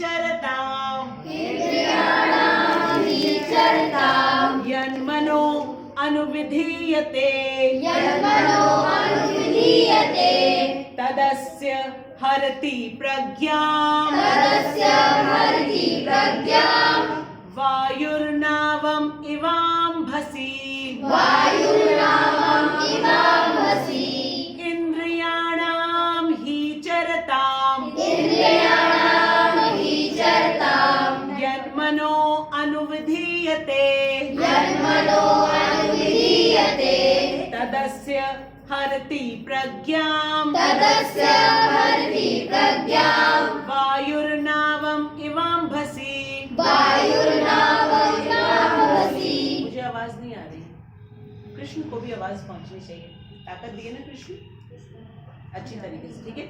चरताम् इंद्रियाणां हि चरताम् यन्मनो अनुविधीयते यन्मनो अनुविधीयते तदस्य हरति प्रज्ञाम् तदस्य हरति प्रज्ञाम् वायुर्नावम् इवाम्भसि वायुर्नावम् इवाम्भसि इन्द्रियाणां हि चरताम् इंद्रियाणां हि चरताम् यन्मनो अनुविधीयते यन्मनो अनुविधीयते तदस्य हरति प्रज्ञाम् तदस्य हरति प्रज्ञाम् वायुर्नावम् इवाम्भसि वायुर्नावम् इवाम्भसि। मुझे आवाज नहीं आ रही, कृष्ण को भी आवाज पहुंचनी चाहिए। ताकत दिए ना कृष्ण अच्छी तरीके से, ठीक है।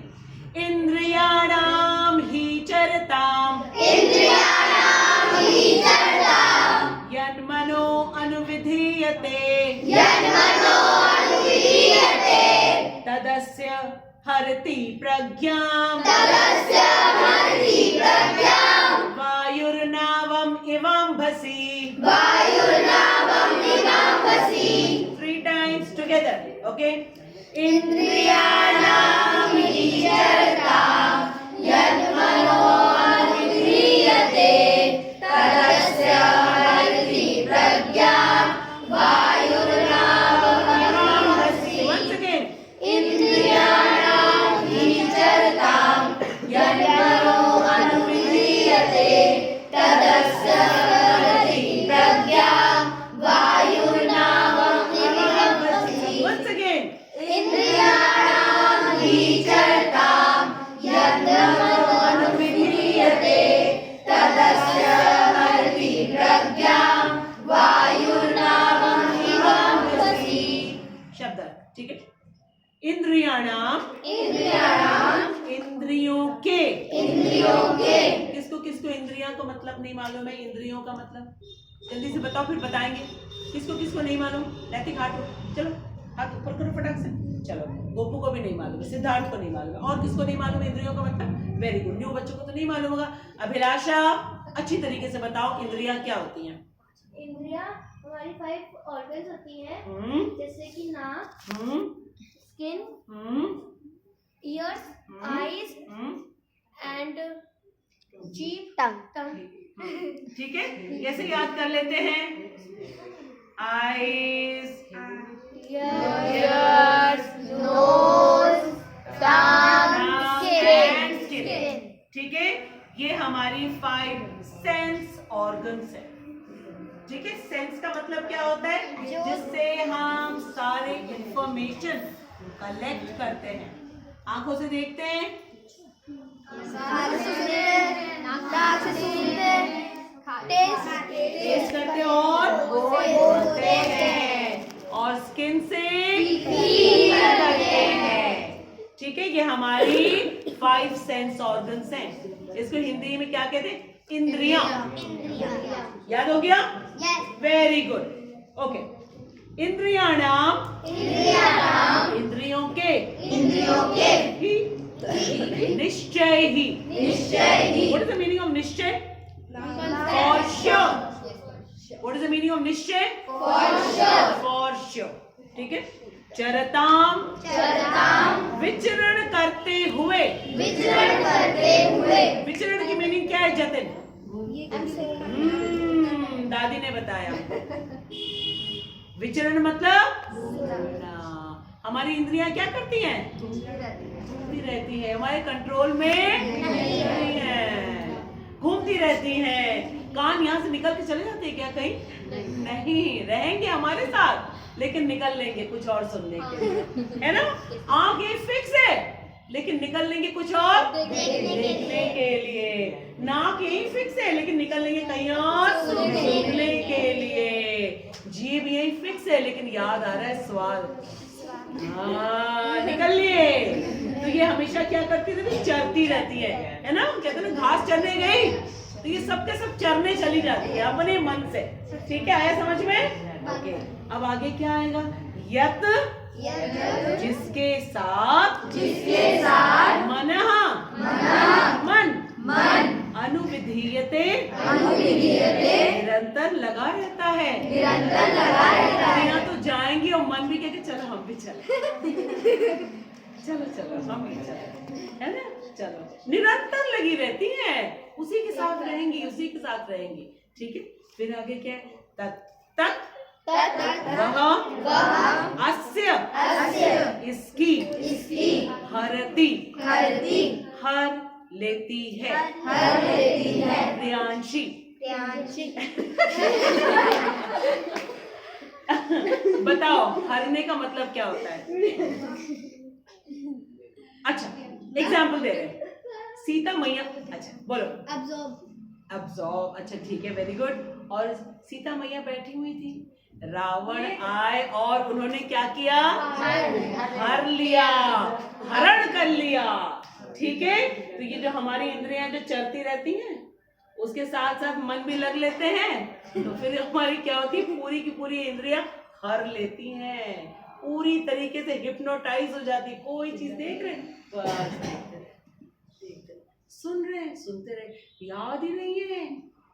इंद्रियाणाम हि चरताम् इंद्रियाणां हि चरताम् यन्मनो अनुविधीयते यन्मनो अनुविधीयते तदस्य हरति प्रज्ञाम् तदस्य हरति प्रज्ञाम् वायुर्नावम् इवाम्भसि वायुर्नावम् इवाम्भसि। 3 times together, okay? इंद्रियाणां हि चरताम् यन्मनो अनुविधीयते तदस्य हरति प्रज्ञाम् वायुर्नावम् इवाम्भसि। Once again. इंद्रियाणां हि चरताम् यन्मनो अनुविधीयते तदस्य हरति प्रज्ञाम् वायुर्नावम् इवाम्भसि। Once again. इंद्रियाणां हि चरताम् यन्मनो अनुविधीयते तदस्य हरति प्रज्ञाम् वायुर्नावम् इवाम्भसि। शब्द, ठीक है। इंद्रियाणाम इंद्रियाणां इंद्रियों के इंद्रियों के किसको किसको इंद्रियां का मतलब नहीं मालूम है? इंद्रियों का मतलब जल्दी से बताओ, फिर बताएंगे। किसको किसको नहीं मालूम? नैतिक हाथ, चलो हाथ ऊपर करो फटाक से। चलो, गोपू को भी नहीं मालूम है, सिद्धार्थ को नहीं मालूम है, और किसको नहीं मालूम इंद्रियों का मतलब? वेरी गुड, न्यू बच्चों को तो नहीं मालूम होगा। अभिलाषा अच्छी तरीके से बताओ इंद्रियां क्या होती हैं? इंद्रियां हमारी 5 ऑर्गन्स होती हैं, जैसे कि नाक, स्किन, ईयर्स, आईज एंड जीभ, टंग। ठीक है, कैसे याद कर लेते हैं? Eyes, ears, nose, tongue, skin. ठीक है, ये हमारी 5 सेंस ऑर्गन्स है। ठीक है, सेंस का मतलब क्या होता है? जिससे हम सारे इंफॉर्मेशन कलेक्ट करते हैं। आंखों से देखते हैं, टेस्ट करते हैं और बोलते हैं, और स्किन से फील करते हैं। ठीक है, ये हमारी 5 सेंस ऑर्गन्स हैं। इसको हिंदी में क्या कहते हैं? इंद्रियां। याद हो गया? Very good, okay. इंद्रियाणाम इंद्रियों के ही निश्चय ही। What is the meaning of निश्चय? For sure. What is the meaning of निश्चय? For sure. ठीक है, चरताम विचरण करते हुए। विचरण की मीनिंग क्या है जतिन? दादी ने बताया। विचरण मतलब हमारी इंद्रियां क्या करती हैं? घूमती रहती है, हमारे कंट्रोल में नहीं है, घूमती रहती हैं। कान यहाँ से निकल के चले जाते हैं क्या कहीं? नहीं, रहेंगे हमारे साथ, लेकिन निकल लेंगे कुछ और सुनने के लिए, है ना? आंख ये फिक्स है, लेकिन निकल लेंगे कुछ और देखने के लिए। नाक यही फिक्स है, लेकिन निकल लेंगे कहीं और सुनने के लिए। जीभ यही फिक्स है, लेकिन याद आ रहा है स्वाद। निकल लिए। तो ये हमेशा क्या करती रहती? चरती रहती है ना? कहते हैं घास चरने गई तो ये सब के सब चरने चली जाती है अपने मन से। ठीक है, आया समझ में? ओके, अब आगे क्या आएगा? यत जिसके साथ मन विधीयते निरंतर लगा रहता है। निरंतर लगा रहता है। इंद्रियां तो जाएंगी और मन भी कहेगी चलो हम भी चले, चलो चलो हम भी चले, है ना, चलो निरंतर लगी रहती हैं, उसी के साथ रहेंगी, उसी के साथ रहेंगी। ठीक है, फिर आगे क्या है? तत् तत् वह अस्य इसकी हरति हर लेती है प्रियांशी। बताओ हरने का मतलब क्या होता है? अच्छा एग्जाम्पल दे रहे हैं। सीता मैया, अच्छा बोलो। अब्जॉर्ब, अच्छा ठीक है, वेरी गुड। और सीता मैया बैठी हुई थी, रावण आए और उन्होंने क्या किया? हर लिया, हरण कर लिया। ठीक है, तो ये जो हमारी इंद्रियां जो चलती रहती हैं उसके साथ साथ मन भी लग लेते हैं, तो फिर हमारी क्या होती है? पूरी की पूरी इंद्रियां हर लेती हैं, पूरी तरीके से हिप्नोटाइज हो जाती। कोई चीज देख रहे बस देखते रहे, सुन रहे सुनते रहे, याद ही नहीं है।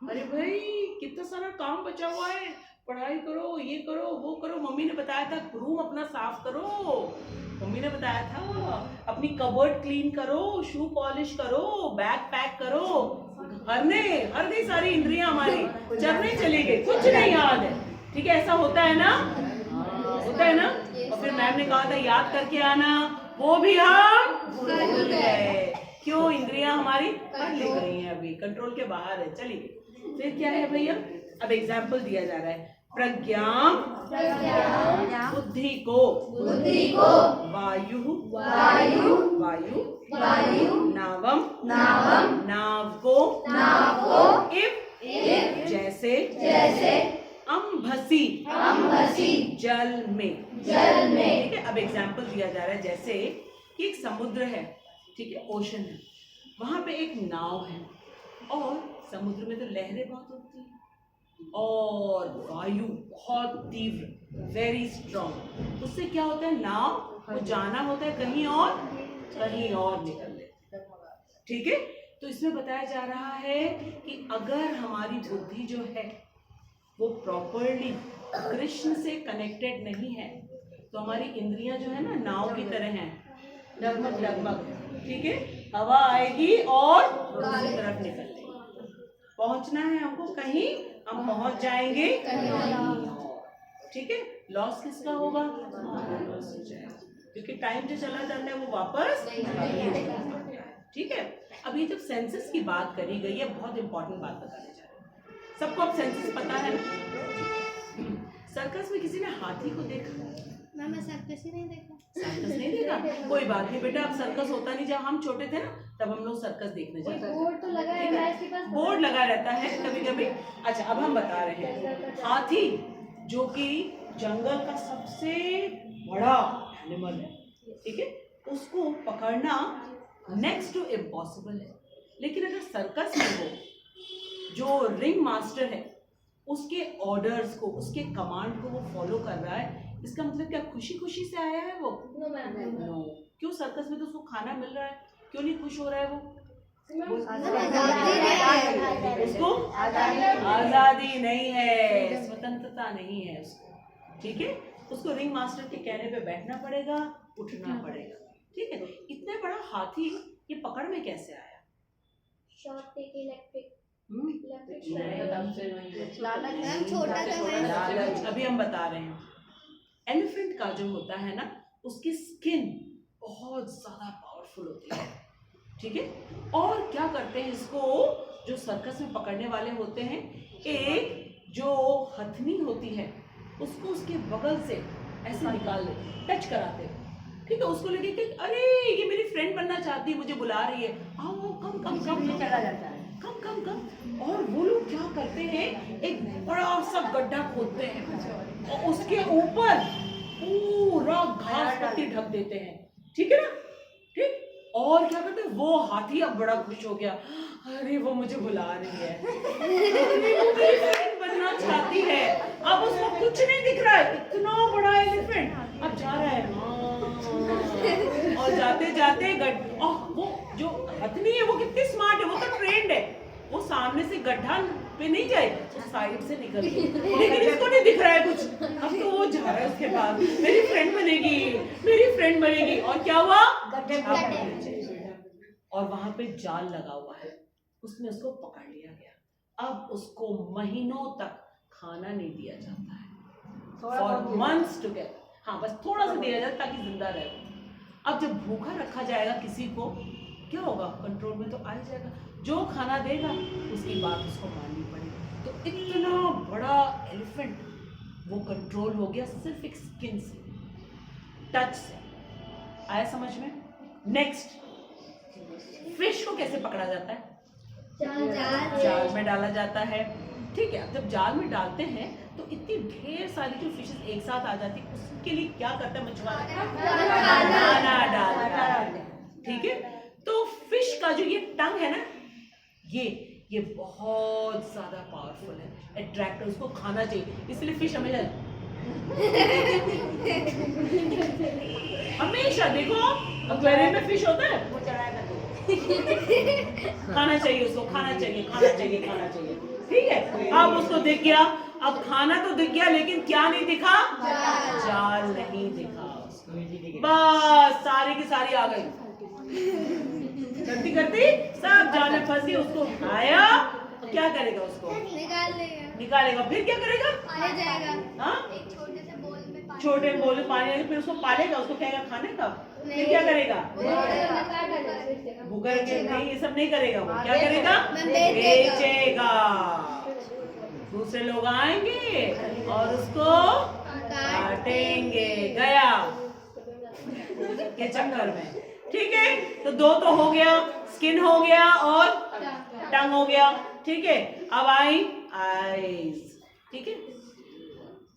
अरे भाई कितना सारा काम बचा हुआ है, पढ़ाई करो, ये करो, वो करो। मम्मी ने बताया था रूम अपना साफ करो, मम्मी ने बताया था अपनी कबर्ड क्लीन करो, शू पॉलिश करो, बैग पैक करो। हरने सारी इंद्रियां हमारी चलने चली गई, कुछ नहीं याद है। ठीक है, ऐसा होता है ना? होता है ना? और फिर मैम ने कहा था याद करके आना, वो भी हम भूल गए। क्यों? इंद्रियां हमारी हर ले रही हैं, अभी कंट्रोल के बाहर है, चलिए। फिर क्या है भैया? अब एग्जाम्पल दिया जा रहा है। प्रज्ञा बुद्धि को वायु नावम नाव को इव जैसे अम्भसी जल में। ठीक है, अब एग्जाम्पल दिया जा रहा है, जैसे कि एक समुद्र है, ठीक है, ओशन है, वहां पे एक नाव है और समुद्र में तो लहरें बहुत होती हैं और वायु बहुत तीव्र, वेरी स्ट्रॉन्ग। उससे क्या होता है? नाव को जाना होता है कहीं और निकल लेते। ठीक है, तो इसमें बताया जा रहा है कि अगर हमारी बुद्धि जो है वो प्रॉपरली कृष्ण से कनेक्टेड नहीं है तो हमारी इंद्रियां जो है ना नाव की तरह हैं, डगमग। ठीक है, हवा आएगी और दूसरी तरफ निकल लेगी। पहुंचना है हमको कहीं, हम पहुंच जाएंगे कहीं। ठीक है, लॉस किसका होगा? लॉस हो जाएगा, क्योंकि टाइम जो चला जाता है वो वापस नहीं आता। ठीक है, अभी जब सेंसेस की बात करी गई है, बहुत इंपॉर्टेंट बात बताने जा रहे हैं। सबको अब सेंसेस पता है ना? सर्कस में किसी ने हाथी को देखा? मैं सर्कस ही नहीं देखा। सर्कस नहीं देखा? कोई बात नहीं बेटा, अब सर्कस होता नहीं। जब हम छोटे थे ना तब हम लोग सर्कस देखने जाते थे। बोर्ड तो लगा है इसके पास, बोर्ड लगा रहता है कभी कभी। अच्छा, अब हम बता रहे हैं, हाथी जो कि जंगल का सबसे बड़ा एनिमल है, ठीक है, उसको पकड़ना नेक्स्ट टू इम्पॉसिबल है। लेकिन अगर सर्कस में हो, जो रिंग मास्टर है उसके ऑर्डर्स को, उसके कमांड को वो फॉलो कर रहा है, इसका मतलब क्या खुशी खुशी से आया है वो? नो। क्यों? सर्कस में तो उसको खाना मिल रहा है, क्यों नहीं खुश हो रहा है वो? उसको आजादी नहीं है, स्वतंत्रता नहीं है उसको। ठीक है, उसको रिंग मास्टर के कहने पे बैठना पड़ेगा, उठना पड़ेगा। ठीक है, इतना बड़ा हाथी ये पकड़ में कैसे आया? शॉर्ट टेक इलेक्ट्रिक लालच। अभी हम बता रहे हैं, एलिफेंट का जो होता है ना, उसकी स्किन बहुत ज्यादा पावरफुल होती है। ठीक है, और क्या करते हैं इसको, जो सर्कस में पकड़ने वाले होते हैं, एक जो हथनी होती है उसको उसके बगल से ऐसे निकाल देते, टच कराते हैं। ठीक है, उसको लगे कि अरे ये मेरी फ्रेंड बनना चाहती है, मुझे बुला रही है, आओ कम कम कम चला जाता है, कम कम कम। और वो लोग क्या करते हैं, एक बड़ा सा गड्ढा खोदते हैं और उसके ऊपर पूरा घास पत्ती ढक देते हैं। ठीक है ना? ठीक, और क्या करते हैं, वो हाथी अब बड़ा खुश हो गया, अरे वो मुझे बुला रही है, अरे वो मेरी फ्रेंड बनना चाहती है। अब उसको कुछ नहीं दिख रहा है, इतना बड़ा एलिफेंट अब जा रहा है, और जाते जाते वो जो हथनी है वो कितनी स्मार्ट है, वो तो ट्रेंड है, वो सामने से गड्ढा पे नहीं जाए, साइड से निकल गई, लेकिन इसको नहीं दिख रहा है कुछ। अब तो वो जा रहा है उसके बाद, मेरी फ्रेंड बनेगी, मेरी फ्रेंड बनेगी। और क्या हुआ? और वहां पे जाल लगा हुआ है, उसमें उसको पकड़ लिया गया। अब उसको महीनों तक खाना नहीं दिया जाता है, फॉर मंथ्स टुगेदर। हाँ, बस थोड़ा सा दिया जाता ताकि जिंदा रहे। अब जब भूखा रखा जाएगा किसी को, क्या होगा? कंट्रोल में तो आ ही जाएगा। जो खाना देगा उसकी बात उसको माननी पड़ेगी। तो इतना बड़ा एलिफेंट वो कंट्रोल हो गया सिर्फ एक स्किन से, टच से। आया समझ में? नेक्स्ट, फिश को कैसे पकड़ा जाता है? जाल में डाला जाता है। ठीक है, अब जब जाल में डालते हैं तो इतनी ढेर सारी जो फिशेस एक साथ आ जाती है, उसके लिए क्या करता है मछुआरा? दाना डालता है। ठीक है, तो फिश का जो ये टंग है ना, ये बहुत ज्यादा पावरफुल है, अट्रैक्टर, उसको खाना चाहिए। इसलिए फिश हमेशा देखो एक्वेरियम में फिश होता है, खाना चाहिए उसको, खाना चाहिए, खाना चाहिए, खाना चाहिए। ठीक है, अब उसको दिख गया, अब खाना तो दिख गया, लेकिन क्या नहीं दिखा? जाल नहीं दिखा। बस सारी की सारी आ गई, करती करती सब जाल में फंसी। उसको उठाया, क्या करेगा? उसको निकालेगा। फिर क्या करेगा? हाँ, छोटे बोल में पानी लेके फिर उसको पालेगा, उसको कहेगा खाने का। फिर क्या करेगा? भूगर के नहीं, ये सब नहीं करेगा। वो क्या करेगा? बेचेगा। दूसरे लोग आएंगे और उसको काटेंगे, गया के चक्कर में। ठीक है, तो दो तो हो गया, स्किन हो गया और टंग हो गया। ठीक है, अब आई आईज। ठीक है,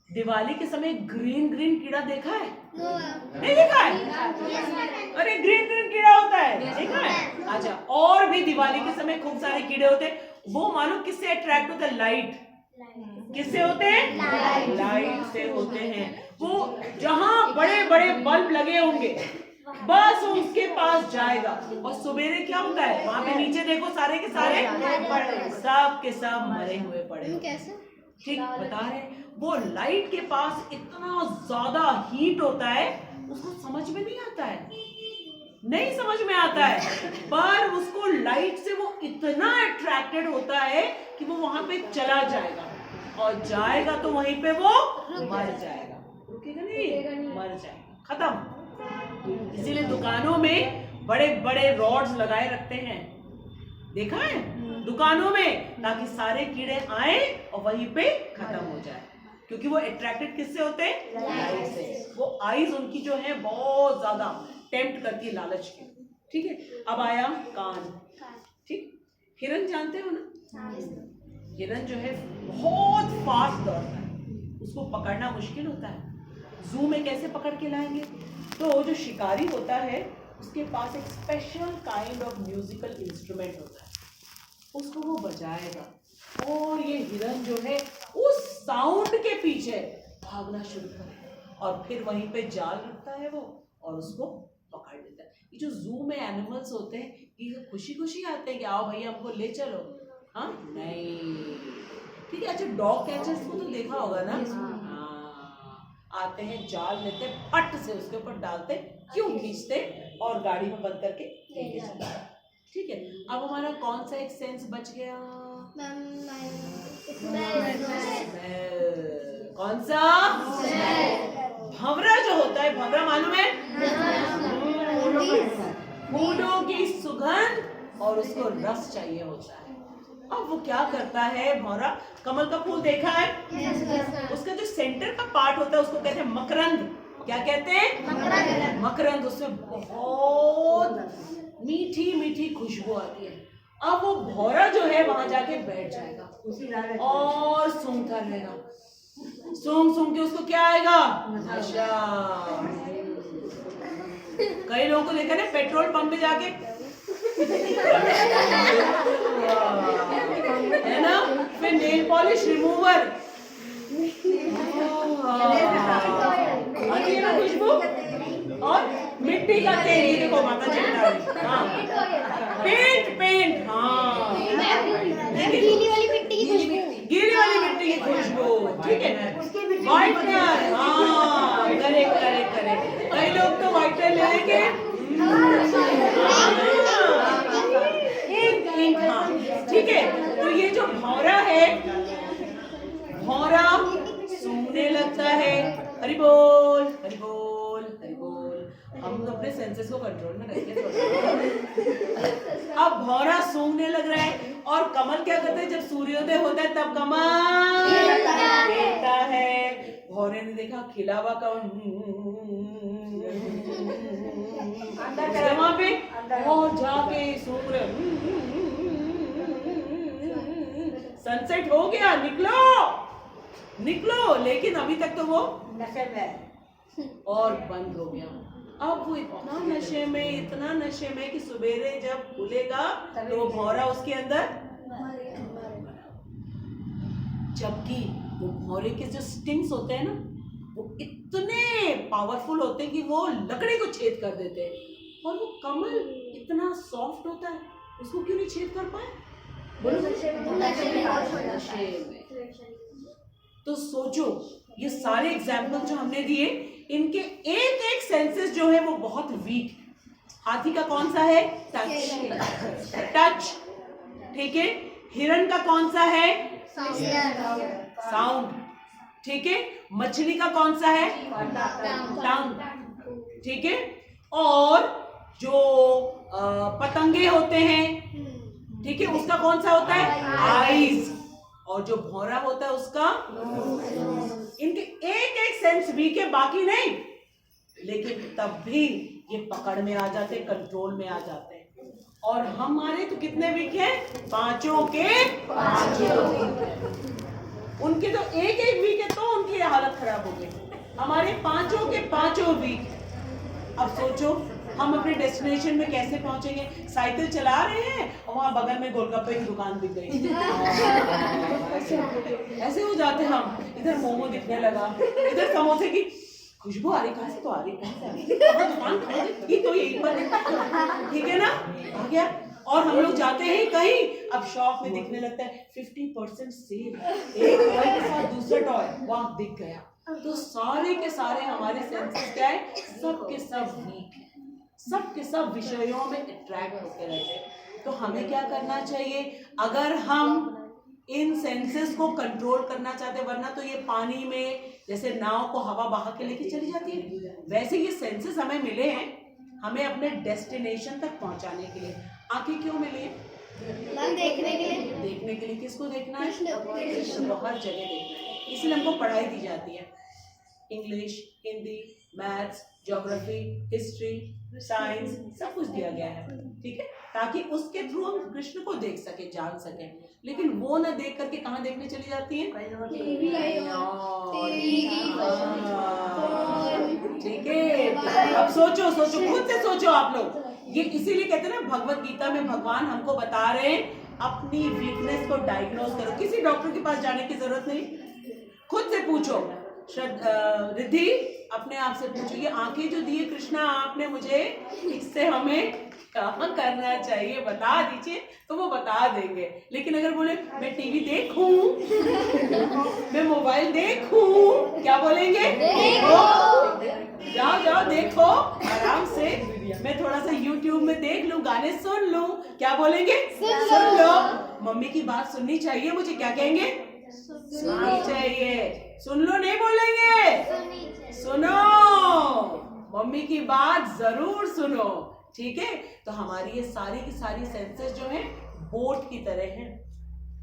दिवाली के समय ग्रीन ग्रीन कीड़ा देखा है? नहीं देखा है? अरे ग्रीन ग्रीन कीड़ा होता है, देखा है? अच्छा, और भी दिवाली के समय खूब सारे कीड़े होते हैं। वो मालूम किससे अट्रैक्ट होता है? लाइट। किससे होते हैं? लाइट से होते हैं। वो जहां बड़े बड़े बल्ब लगे होंगे, बस उसके पास जाएगा। और सवेरे क्या होता है? वहां पे नीचे देखो, सारे के सारे सब के सब मरे हुए पड़े। ठीक बता रहे, वो लाइट के पास इतना ज्यादा हीट होता है, उसको समझ में नहीं आता है, नहीं समझ में आता है, पर उसको लाइट से वो इतना अट्रैक्टेड होता है कि वो वहां पे चला जाएगा, और जाएगा तो वहीं पे वो मर जाएगा। रुकेगा नहीं, मर जाएगा, खत्म। इसीलिए दुकानों में बड़े बड़े रॉड्स लगाए रखते हैं, देखा है? दुकानों में, ताकि सारे कीड़े आए और वहीं पे खत्म हो जाए। क्योंकि वो अट्रैक्टेड किससे होते हैं? लाइट से। वो आईज उनकी जो है बहुत ज्यादा टेम्प्ट करती है लालच की। ठीक है, अब आया कान। ठीक, हिरन जानते हो ना? हिरन जो है बहुत फास्ट दौड़ता है, उसको पकड़ना मुश्किल होता है। जू में कैसे पकड़ के लाएंगे? तो जो शिकारी होता है उसके पास एक special kind of musical instrument होता है, उसको वो बजाएगा, और ये हिरन जो है उस साउंड के पीछे भागना शुरू करेगा, और फिर वहीं पे जाल रखता है वो, और उसको पकड़ लेता है। ये जो जू में एनिमल्स होते हैं, ये खुशी खुशी आते हैं कि आओ भैया हमको ले चलो। हाँ, नहीं, ठीक है। अच्छा, डॉग कैचर्स को तो देखा होगा ना? हाँ, आते हैं, जाल लेते, पट से उसके ऊपर डालते, क्यों खींचते, और गाड़ी में बंद करके लेके चलते। ठीक है, अब हमारा कौन सा एक सेंस बच गया? कौन सा? भंवरा जो होता है, भंवरा मालूम है? फूलों की सुगंध और उसको रस चाहिए होता है। अब वो क्या करता है भंवरा? कमल का फूल देखा है? उसका जो सेंटर का पार्ट होता है उसको कहते हैं मकरंद। क्या कहते हैं? मकरंद। उसमें बहुत मीठी मीठी खुशबू आती है। अब वो भौरा जो है वहां जाके बैठ जाएगा और सूंघता रहेगा, सूंघ के उसको क्या आएगा? नशा। कई लोगों को देखा ना पेट्रोल पंप पे जाके, है ना, फिर नेल पॉलिश रिमूवर आती है ना खुशबू, और मिट्टी का तेल, ये देखो माता जी बता रही, हाँ, पेंट, हाँ, लेकिन व्हाइटनर, हाँ करेक्ट करेक्ट करेक्ट। कई लोग तो व्हाइटनर ले लेंगे एक हाँ ठीक है। तो ये जो भौरा है, भौरा सूंघने लगता है। हरि बोल हरि बोल हरि बोल। हम तो अपने सेंसेस को कंट्रोल में रखेंगे थोड़ा। अब भौरा सूंघने लग रहा है और कमल क्या करता है, जब सूर्योदय होता है तब कमल खिलता है। भौरे ने देखा खिला हुआ वहां पे और जाके सूंघ रहे, सनसेट हो गया, निकलो निकलो। लेकिन अभी तक तो वो नशे में और बंद हो गया। अब वो इतना नशे में कि सवेरे जब खुलेगा तो वो भौरा उसके अंदर, जबकि वो भौरे के जो स्टिंग्स होते हैं ना वो इतने पावरफुल होते हैं कि वो लकड़ी को छेद कर देते हैं। और वो कमल इतना सॉफ्ट होता है, उसको क्यों नहीं छेद कर पाए? बोलो नशे में। तो सोचो ये सारे एग्जाम्पल जो हमने दिए, इनके एक एक सेंसेस जो है वो बहुत वीक है। हाथी का कौन सा है? टच, ठीक है। हिरण का कौन सा है? साउंड, ठीक है। मछली का कौन सा है? टंग, ठीक है। और जो पतंगे होते हैं, ठीक है, उसका कौन सा होता है? आईज। और जो भौरा होता है उसका, इनके एक एक सेंस वीक है, बाकी नहीं, लेकिन तब भी ये पकड़ में आ जाते, कंट्रोल में आ जाते हैं। और हमारे तो कितने वीक हैं? पांचों के पांचों। उनके तो एक एक वीक है तो उनकी हालत खराब हो गई, हमारे पांचों के पांचों वीक। अब सोचो हम अपने डेस्टिनेशन में कैसे पहुंचेंगे? साइकिल चला रहे हैं और वहां बगल में गोलगप्पे की दुकान दिख गई, ऐसे हो जाते हम। इधर मोमो दिखने लगा, इधर समोसे की खुशबू आ रही, कहां से तो आ रही, दुकान खड़ी तो यही पर, ठीक है ना, आ गया। और हम लोग जाते हैं कहीं, अब शॉप में दिखने लगता है 50% सेल, एक टॉय के साथ दूसरा टॉय वहां दिख गया। तो सारे के सारे हमारे सेंसेस क्या है? सब के सब वीक है, सब के सब विषयों में अट्रैक्ट होते रहते हैं। तो हमें क्या करना चाहिए? अगर हम इन सेंसेस को कंट्रोल करना चाहते, वरना तो ये पानी में जैसे नाव को हवा बहा के लेके चली जाती है, वैसे ये सेंसेस हमें मिले हैं हमें अपने डेस्टिनेशन तक पहुंचाने के लिए। आंखें क्यों मिली है? देखने के लिए। देखने के लिए। किसको देखना है? कृष्ण को हर जगह देखना है, इसलिए हमको पढ़ाई दी जाती है। English, Hindi, maths, geography, history, science, सब कुछ दिया गया है, ठीक है, ताकि उसके थ्रू हम कृष्ण को देख सके, जान सके। लेकिन वो ना देख करके कहाँ देखने चली जाती है? ठीक है। अब सोचो सोचो, खुद से सोचो आप लोग। ये इसीलिए कहते हैं ना, भगवत गीता में भगवान हमको बता रहे हैं अपनी वीकनेस को डायग्नोज करो। किसी डॉक्टर के पास जाने की जरूरत नहीं, खुद से पूछो। रिद्धि, अपने आप से पूछो, ये आंखें जो दी है कृष्णा आपने मुझे, इससे हमें क्या करना चाहिए बता दीजिए, तो वो बता देंगे। लेकिन अगर बोले मैं टीवी देखूं, मैं मोबाइल देखूं, क्या बोलेंगे? देखो, जाओ जाओ देखो आराम से। मैं थोड़ा सा YouTube में देख लूं, गाने सुन लूं, क्या बोलेंगे? सुन लो। मम्मी की बात सुननी चाहिए मुझे, क्या कहेंगे? सुननी चाहिए। सुन लो नहीं बोलेंगे, सुनो, मम्मी की बात जरूर सुनो, ठीक है। तो हमारी ये सारी की सारी सेंसेस जो है बोट की तरह हैं,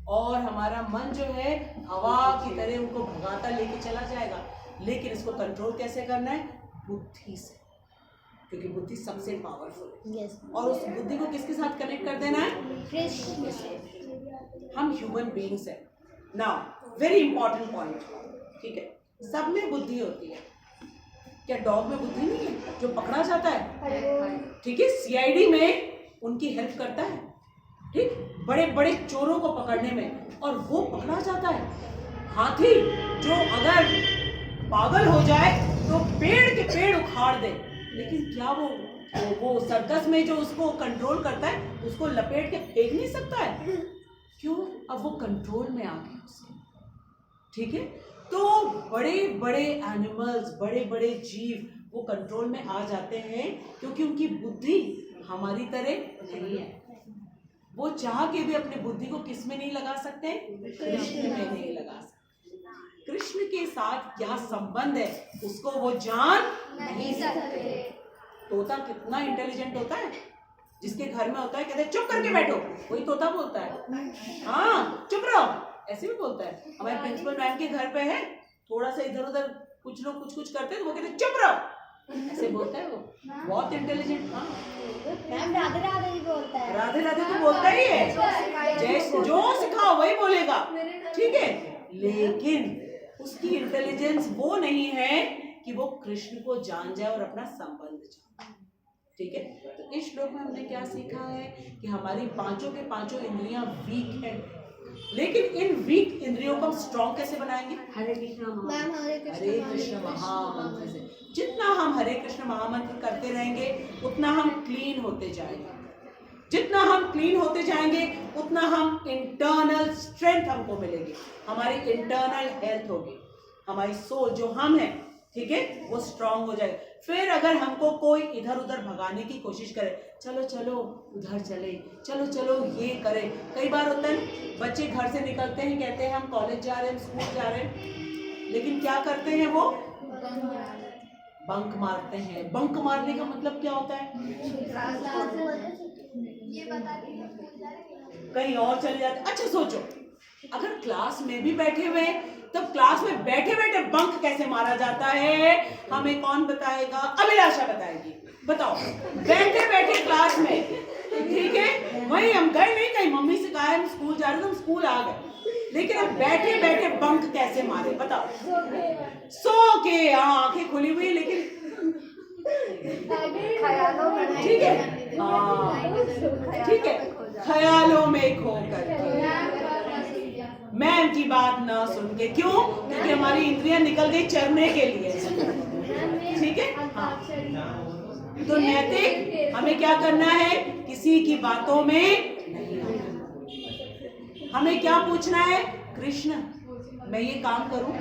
और हमारा मन जो है हवा की तरह उनको भगाता लेके चला जाएगा। लेकिन इसको कंट्रोल कैसे करना है? बुद्धि से, क्योंकि बुद्धि सबसे पावरफुल है। और उस बुद्धि को किसके साथ कनेक्ट कर देना है? कृष्ण से। हम ह्यूमन बीइंग्स हैं। नाउ वेरी इंपॉर्टेंट पॉइंट, ठीक है, सब में बुद्धि होती है। क्या डॉग में बुद्धि नहीं है जो पकड़ा जाता है? ठीक है, सीआईडी में उनकी हेल्प करता है, ठीक, बड़े बड़े चोरों को पकड़ने में, और वो पकड़ा जाता है। हाथी जो अगर पागल हो जाए तो पेड़ के पेड़ उखाड़ दे, लेकिन क्या वो सर्कस में जो उसको कंट्रोल करता है उसको लपेट के फेंक नहीं सकता है? क्यों? अब वो कंट्रोल में आ गया उसके, ठीक है। तो बड़े बड़े एनिमल्स, बड़े बड़े जीव वो कंट्रोल में आ जाते हैं क्योंकि उनकी बुद्धि हमारी तरह नहीं है। वो चाह के भी अपनी बुद्धि को किस में नहीं लगा सकते? कृष्ण में नहीं लगा सकते। कृष्ण के साथ क्या संबंध है उसको वो जान नहीं सकते। तोता कितना इंटेलिजेंट होता है, जिसके घर में होता है कहते हैं चुप करके बैठो, वही तोता बोलता है हाँ चुप रहो, ऐसे भी बोलता है। हमारे प्रिंसिपल मैम के घर पे है, थोड़ा सा इधर उधर कुछ लोग कुछ कुछ करते हैं तो वो कहते हैं चुप रहो, ऐसे बोलता है वो, बहुत इंटेलिजेंट। हाँ मैम राधे राधे ही बोलता है। राधे राधे तो बोलता ही है, जैसे जो सिखाओ वही बोलेगा, ठीक है। लेकिन उसकी इंटेलिजेंस वो नहीं है कि वो कृष्ण को जान जाए और अपना संबंध जाने, ठीक है। तो इस श्लोक में हमने क्या सीखा है कि हमारी पांचों के पांचों इंद्रियां वीक है, लेकिन इन वीक इंद्रियों को हम स्ट्रॉन्ग कैसे बनाएंगे? हरे कृष्ण महामंत्र से। जितना हम हरे कृष्ण महामंत्र करते रहेंगे उतना हम क्लीन होते जाएंगे, जितना हम क्लीन होते जाएंगे उतना हम इंटरनल स्ट्रेंथ हमको मिलेगी, हमारी इंटरनल हेल्थ होगी, हमारी सोल जो हम है, ठीक है, वो स्ट्रांग हो जाए। फिर अगर हमको कोई इधर उधर भगाने की कोशिश करे, चलो चलो उधर चले, चलो चलो ये करे। कई बार होता है बच्चे घर से निकलते हैं, कहते हैं हम कॉलेज जा रहे हैं, स्कूल जा रहे हैं, लेकिन क्या करते हैं वो बंक मारते हैं। बंक मारने का मतलब क्या होता है? कहीं और चले जाते। अच्छा सोचो, अगर क्लास में भी बैठे हुए तब क्लास में बैठे बैठे बंक कैसे मारा जाता है, हमें कौन बताएगा? अभिलाषा बताएगी। बताओ, बैठे बैठे क्लास में, ठीक है, वही हम गए नहीं, कहीं मम्मी से कहा हम स्कूल जा रहे थे, हम स्कूल आ गए, लेकिन अब बैठे बैठे बंक कैसे मारे बताओ? सो के, आंखें खुली हुई, लेकिन ठीक है, ठीक है, ख्यालों में खोकर मैम की बात ना सुन के। क्यों? क्योंकि हमारी इंद्रियां निकल गई चरने के लिए, ठीक है। हाँ, तो नैतिक हमें क्या करना है? किसी की बातों में नहीं आना। हमें क्या पूछना है? कृष्ण मैं ये काम करूं,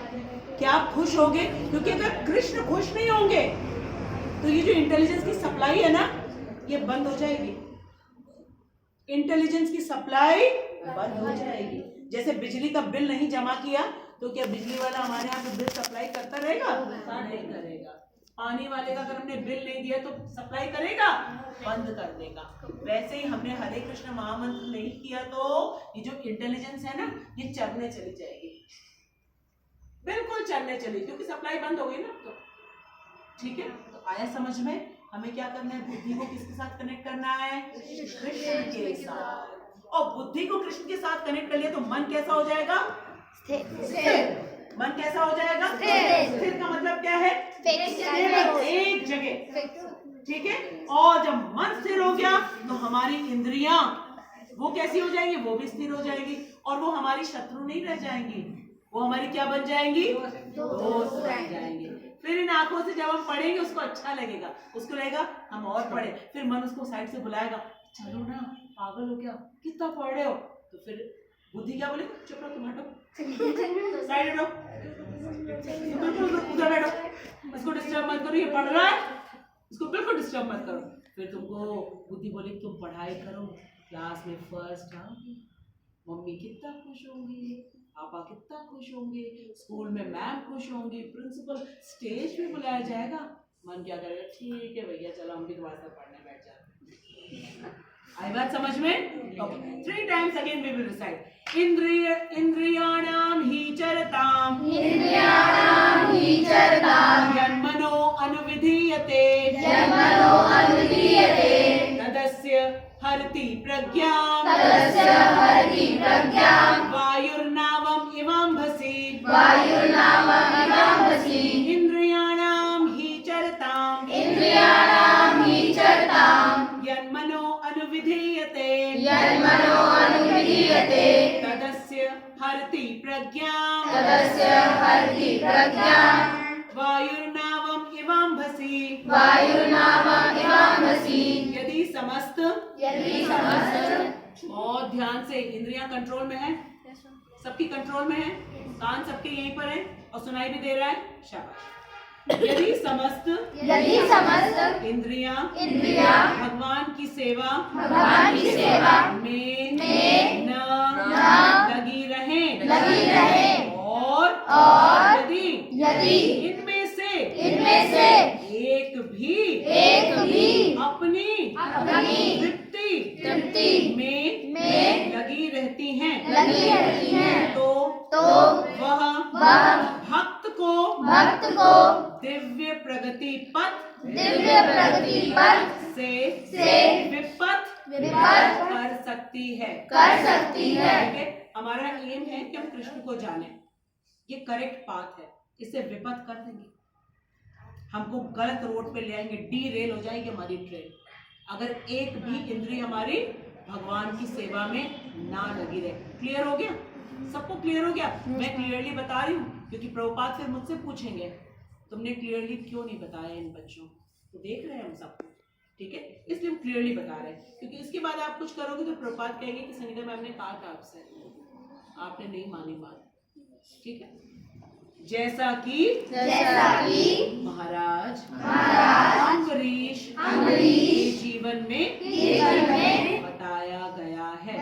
क्या आप खुश होंगे? क्योंकि अगर कृष्ण खुश नहीं होंगे तो ये जो इंटेलिजेंस की सप्लाई है ना, ये बंद हो जाएगी। इंटेलिजेंस की सप्लाई बंद हो जाएगी। जैसे बिजली का बिल नहीं जमा किया तो क्या बिजली वाला हमारे यहाँ पे बिल सप्लाई करता रहेगा? नहीं करेगा। पानी वाले का अगर हमने बिल नहीं दिया तो सप्लाई करेगा? बंद कर देगा। वैसे ही हमने हरे कृष्ण महामंत्र नहीं किया तो ये जो इंटेलिजेंस है ना, ये चरने चली जाएगी, बिल्कुल चरने चली, क्योंकि सप्लाई बंद हो गई ना। तो ठीक है, तो आया समझ में? हमें क्या करना है? बुद्धि को किसके साथ कनेक्ट करना है? कृष्ण के साथ। और बुद्धि को कृष्ण के साथ कनेक्ट कर लिया तो मन कैसा हो जाएगा? स्थिर। मन कैसा हो जाएगा? स्थिर का मतलब क्या है? एक जगह, ठीक है। और जब मन स्थिर हो गया तो हमारी इंद्रियां वो कैसी हो जाएंगी? वो भी स्थिर हो जाएगी, और वो हमारी शत्रु नहीं रह जाएंगी, वो हमारी क्या बन जाएंगी? दोस्त बन जाएंगी। फिर इन आंखों से जब हम पढ़ेंगे उसको अच्छा लगेगा, उसको लगेगा हम और पढ़े। फिर मन उसको साइड से बुलाएगा, चलो ना, पागल हो गया, कितना पढ़ रहे हो? तो फिर बुद्धि क्या बोले? चुप रहो, तुम हटो, साइड हटो, बिल्कुल उधर बैठो, इसको डिस्टर्ब मत करो, ये पढ़ रहा है, इसको बिल्कुल डिस्टर्ब मत करो। फिर तुमको बुद्धि बोले तुम पढ़ाई करो, क्लास में फर्स्ट आओगी, मम्मी कितना खुश होंगी, पापा कितना खुश होंगे, स्कूल में मैम खुश होंगी, प्रिंसिपल स्टेज पे बुलाया जाएगा। मन क्या करेगा? ठीक है भैया, चलो हम भी दोबारा से पढ़ने बैठ जाते हैं। आई बात समझ में? Okay, 3 times again we will recite. इंद्रियाणाम ही चरताम, यन्मनो अनुविधीयते, तदस्य हरति प्रज्ञाम्, वायुर्नावम् इवाम्भसि, इंद्रियाणाम ही चरताम, यन्मनो अनुविधीयते, तदस्य हरति प्रज्ञाम्, वायुर्नावम् इवाम्भसि। यदि समस्त, बहुत ध्यान से, इंद्रियां कंट्रोल में है, सबकी कंट्रोल में है, कान सबके यहीं पर है और सुनाई भी दे रहा है, शाबाश। यदि समस्त इंद्रियां भगवान की सेवा में न लगी रहें और यदि इनमें से एक भी अपनी तृप्ति में लगी रहती हैं तो वह भक्त को दिव्य प्रगति पथ से विपथ कर सकती है। ठीक है, हमारा एम है कि हम कृष्ण को जाने, ये करेक्ट पाथ है, इसे विपथ कर देंगे, हमको गलत रोड पे ले आएंगे, डीरेल हो जाएगी हमारी ट्रेन अगर एक भी इंद्रिय हमारी भगवान की सेवा में ना लगी रहे। क्लियर हो गया? सबको क्लियर हो गया? मैं क्लियरली बता रही हूँ क्योंकि प्रभुपाद फिर मुझसे पूछेंगे तुमने क्लियरली क्यों नहीं बताया इन बच्चों को, देख रहे हैं हम सब, ठीक है, इसलिए हम क्लियरली बता रहे हैं क्योंकि इसके बाद आप कुछ करोगे तो प्रभुपाद कहेंगे कि संगीता मैम ने कहा था आपसे, आपने नहीं मानी बात। ठीक है, जैसा कि महाराज अम्बरीश के जीवन में बताया गया है।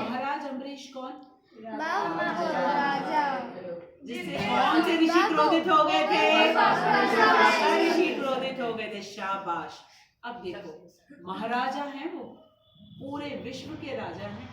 महाराज अम्बरीश कौन? जिससे कौन से ऋषि क्रोधित हो गए थे? ऋषि क्रोधित हो गए थे, शाबाश। अब देखो महाराजा हैं, वो पूरे विश्व के राजा हैं।